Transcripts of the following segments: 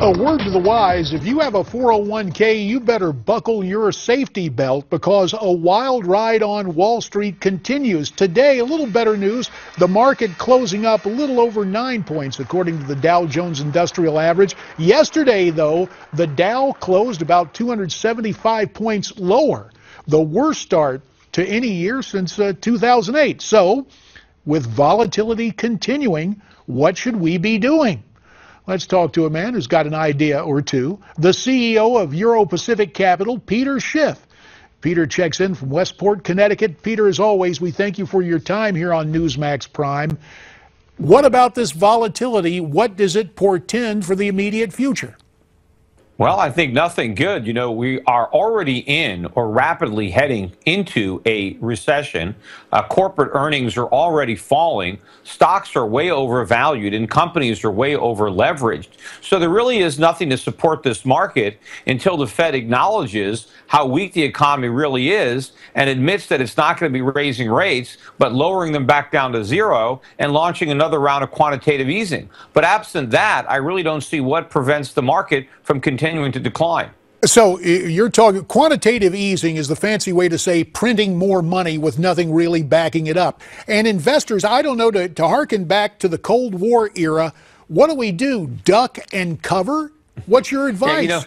A word to the wise, if you have a 401k, you better buckle your safety belt because a wild ride on Wall Street continues. Today, a little better news. The market closing up a little over 9 points according to the Dow Jones Industrial Average. Yesterday, though, the Dow closed about 275 points lower, the worst start to any year since 2008. So, with volatility continuing, what should we be doing? Let's talk to a man who's got an idea or two. The CEO of Euro Pacific Capital, Peter Schiff. Peter checks in from Westport, Connecticut. Peter, as always, we thank you for your time here on Newsmax Prime. What about this volatility? What does it portend for the immediate future? Well, I think nothing good. You know, we are already in or rapidly heading into a recession. Corporate earnings are already falling. Stocks are way overvalued and companies are way over leveraged. So there really is nothing to support this market until the Fed acknowledges how weak the economy really is and admits that it's not going to be raising rates, but lowering them back down to zero and launching another round of quantitative easing. But absent that, I really don't see what prevents the market from continuing to decline. So you're talking quantitative easing is the fancy way to say printing more money with nothing really backing it up. And investors, I don't know, to harken back to the Cold War era, what do? Duck and cover? What's your advice?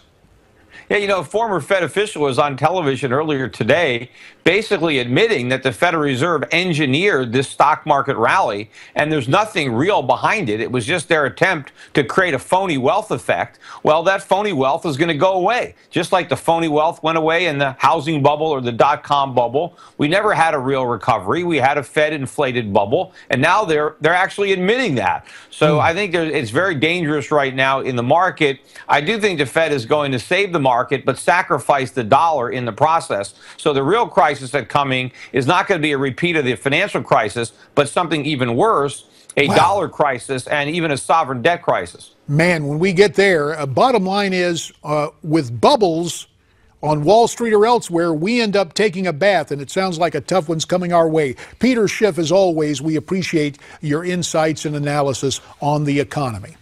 A former Fed official was on television earlier today basically admitting that the Federal Reserve engineered this stock market rally, and there's nothing real behind it. It was just their attempt to create a phony wealth effect. Well, that phony wealth is going to go away, just like the phony wealth went away in the housing bubble or the dot-com bubble. We never had a real recovery. We had a Fed-inflated bubble, and now they're actually admitting that. So I think it's very dangerous right now in the market. I do think the Fed is going to save the market, but sacrifice the dollar in the process. So the real crisis that's coming is not going to be a repeat of the financial crisis, but something even worse, a dollar crisis and even a sovereign debt crisis. Man, when we get there, bottom line is with bubbles on Wall Street or elsewhere, we end up taking a bath, and it sounds like a tough one's coming our way. Peter Schiff, as always, we appreciate your insights and analysis on the economy.